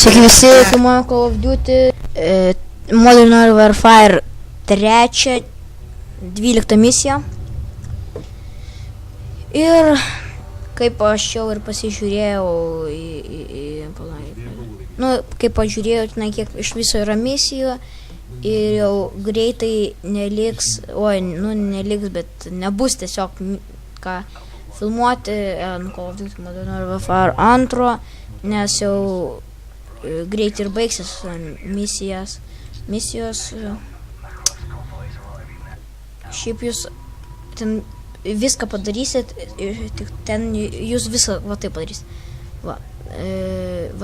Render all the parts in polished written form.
Sveiki visi, filmuoju Call of Duty Modern Warfare 3 12 misiją. Ir kaip aš jau ir pasižiūrėjau kaip pažiūrėjau, kiek iš viso yra misijų ir jau greitai neliks, neliks, bet nebus tiesiog ką filmuoti Call of Duty Modern Warfare 2, nes jau greit ir baigsis misijos. Šiaip jūs ten viską padarysit, tik ten jūs viską va taip padarysit. Va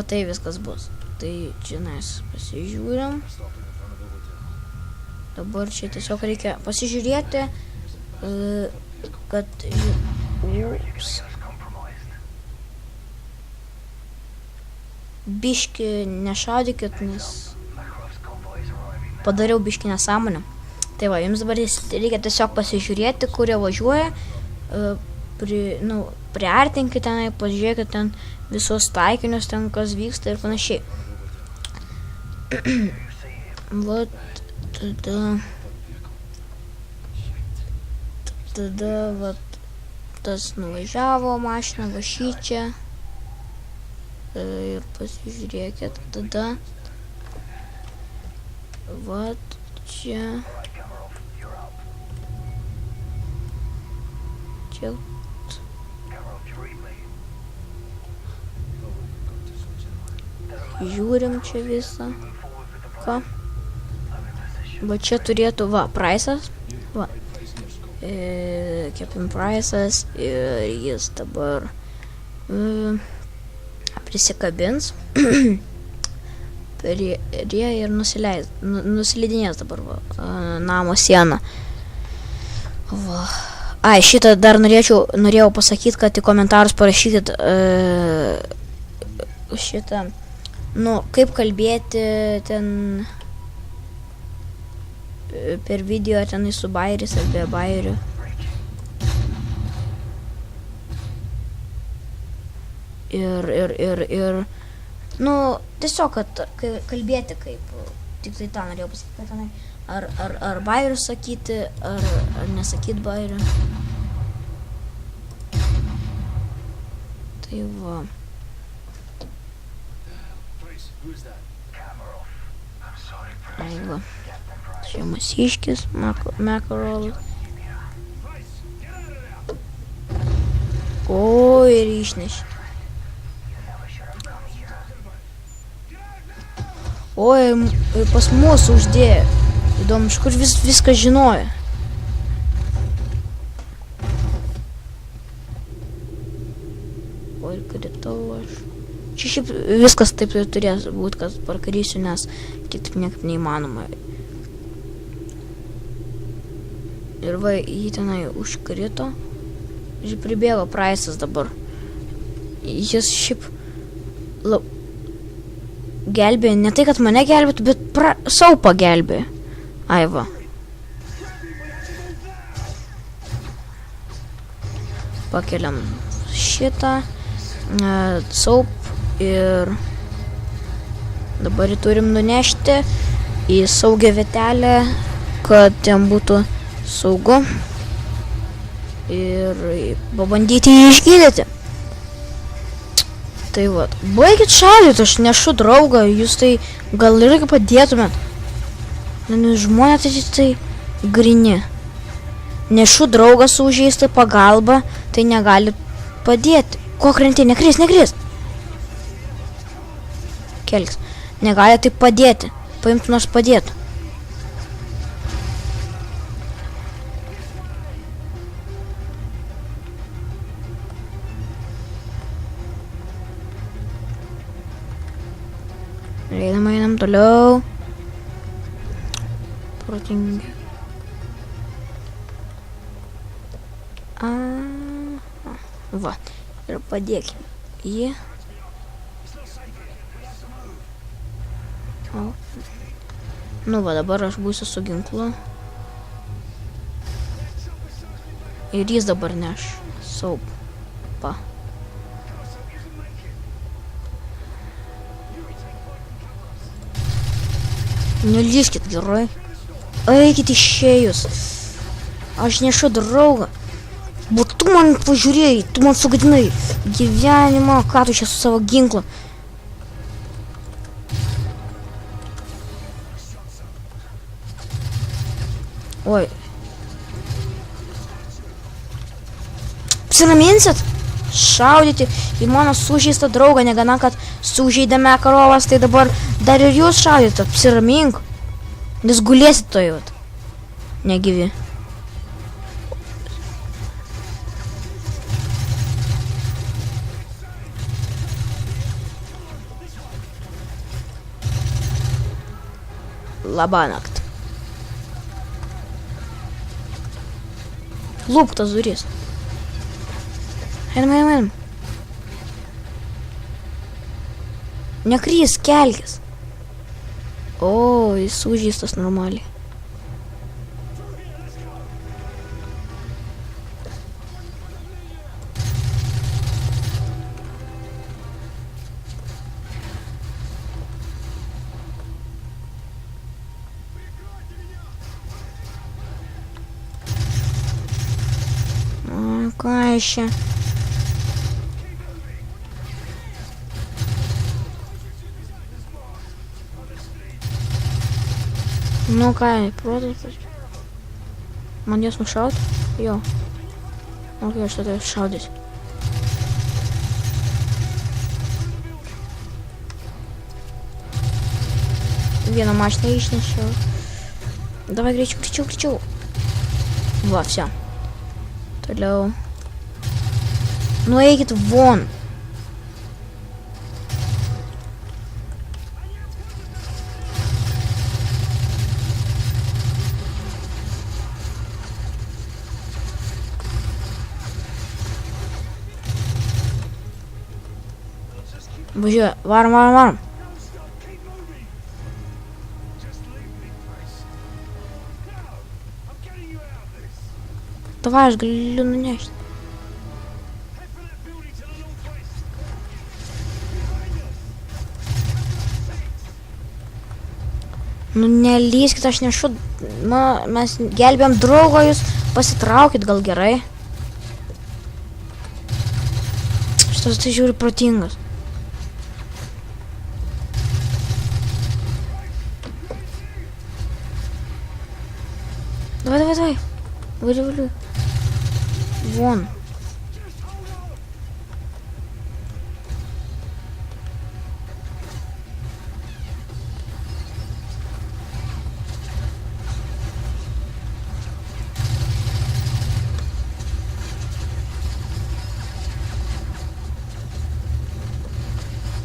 tai viskas bus. Tai čia mes pasižiūrim. Dabar čia tiesiog reikia pasižiūrėti, kad biški nešaudykit, nes padariau biški nesąmonę. Tai va, jums dabar reikia tiesiog pasižiūrėti, kur jie važiuoja, priartinkit tenai, pažiūrėkit ten visus taikinius, ten kas vyksta ir panašiai. Vat, tada vat, tas nuvažiavo mašina, va šičia. Ir pasižiūrėkit, tada vat čia žiūrim čia visą ką. Va čia turėtų, Price'as, Captain Price'as, ir jis dabar prisikabins prie ir nusileidinės dabar namo sieną. Ai, šitą dar norėjau pasakyti, kad į komentarus parašykit šitą, kaip kalbėti ten per video, ten su bairis ar be bairių. Ir tiesiog, kad kalbėti kaip, tik tai tą norėjau pasakyti, kad tenai, ar bairių sakyti, ar nesakyti bairių. Tai va. Ai va. Čia Masiškis, Makarolas. O, ir išnešė. Oi, pas mus uždėjo. Įdomu, iš kur viską žinojo. Oi, kritau aš. Čia šiaip viskas taip turės būti, kad parkarysiu, nes kitaip niekaip neįmanoma. Ir va, jį tenai užkrito. Ir pribėgo Price'as dabar. Jis šiaip gelbėjo, ne tai, kad mane gelbėtų, bet sau pagelbėjo. Ai va. Pakeliam šitą saup ir dabar jį turim nunešti į saugią vietelę, kad ten būtų saugu ir pabandyti jį išgydyti. Tai vat, baikit šaudyti, aš nešu draugą, jūs tai gal irgi padėtumėt. Žmonės tai grini. Nešu draugą su užžeista pagalba, tai negali padėti. Ko krenti, nekris. Kelks, negali taip padėti, paimtų nors padėtų. Einam toliau. Protingi. Va. Ir padėkim jį. Va, dabar aš būsiu su ginklu. Ir jis dabar neš saupą. Nelyskit gerai. Eikit išėjus. Aš nešu draugą. Bet tu man pažiūrėjai, tu man sugadinai gyvenimą, ką tu čia su savo ginklu. Oi. Apsiraminsit? Šaudyti į mano sužeistą draugą, negana, kad sužeidėme karovas, tai dabar dar ir jūs šaudyti, apsiramink. Nes gulėsit to jau. Negyvi. Labanakt. Lūp tas duris. Einam. Nekrys, kelkis. O, jis sužeistas normaliai. O, ką iš čia? Nu ką, protas. Man jas nušaut? Jo. Ok, aš tada šaudysiu. Vieną mašiną išnešiau. Давай greičiau. Va, все. Toliau. Nu eikit von. Važiuoja, varom. Davai, aš galiu nunešti. Nu nelyskit, aš nešu. Mes gelbėjom draugą, jūs pasitraukit gal gerai. Šitas tai žiūri protingas. Давай. Валю. Вон.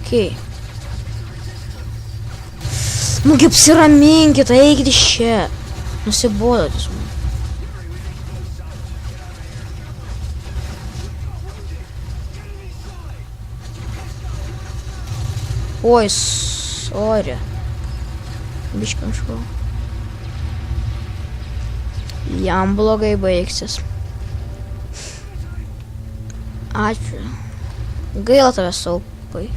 Окей. Ну apsiraminkit, eikit iš čia. Nusibodot jūs man. Oi, sorry. Biškai kažko. Jam blogai baigsis. Ačiū. Gaila tave, Saupai.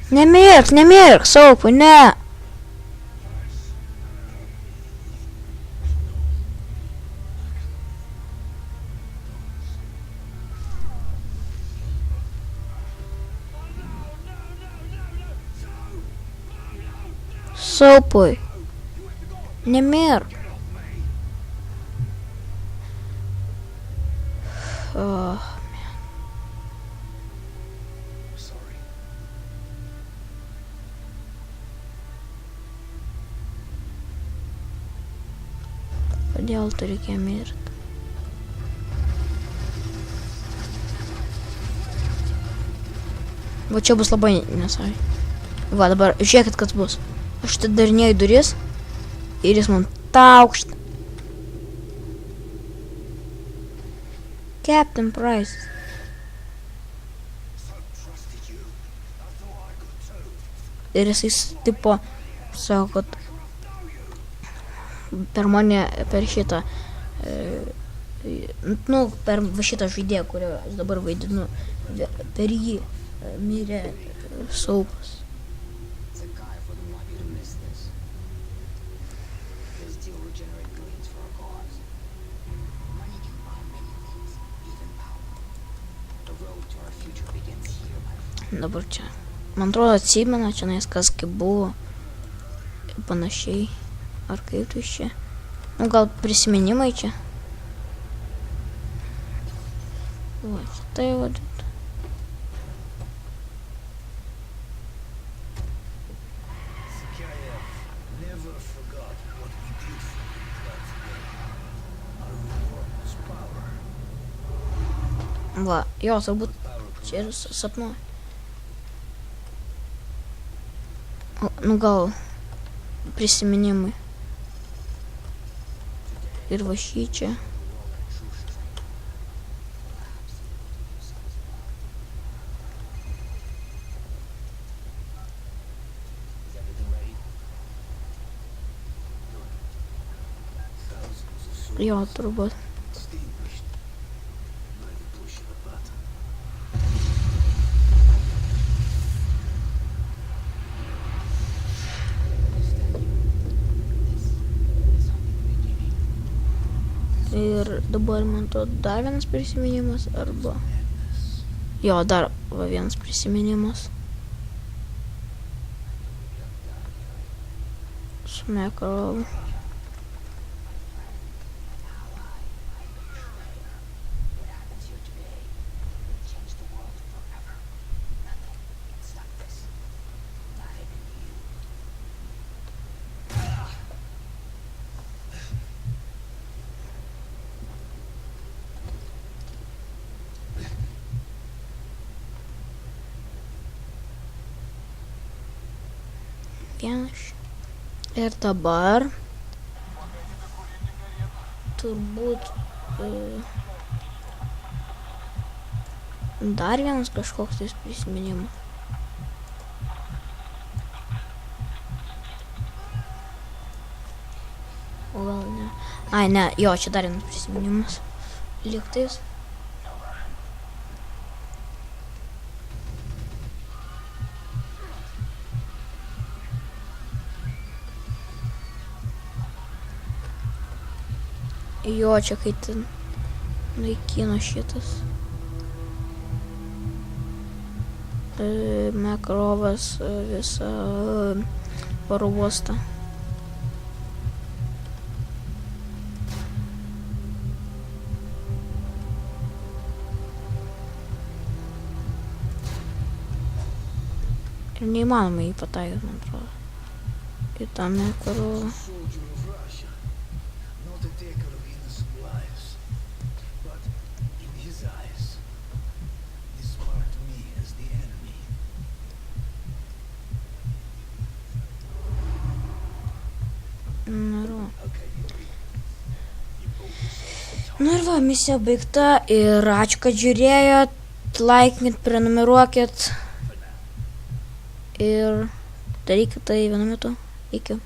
Nemirk, Saupai, ne. Saupai. Nemirk. Kodėl tu reikia mirti? Va čia bus labai nesai. Va dabar žiūrėkit, kas bus. Aš atidarinėju duris ir jis man taukšt. Captain Price. Ir jisai tipo sako, kad per mane, per šitą Nu, per va šitą žaidėją, kurio aš dabar vaidinu, per jį mirė Saupas. Dabar čia, man atrodo, atsimena čia kas kaip buvo, panašiai, ar kaip tai čia, nu gal prisiminimai čia. Va, čia tai vadinti. Va, jo, turbūt čia ir sapnuoju. Nu gal prisiminimai. Ir va šį čia. Jo, turbūt. Ir dabar man to dar vienas prisiminimas, arba... Jo, dar va vienas prisiminimas. Su Makarovu. Ir dabar turbūt dar vienas kažkoks tais prisiminimas. O gal ne. Ai, ne, jo, čia dar vienas prisiminimas. Lygtais. Jo, čia kai ten naikino šitas Makarovas visą oro uostą. Ir neįmanoma jį pataikyti, man atrodo. Į tą Makarovą. Nu ir va, misija baigta ir ačiū, kad žiūrėjot, laikinkit, prenumeruokit ir darykit tai vienu metu. Iki.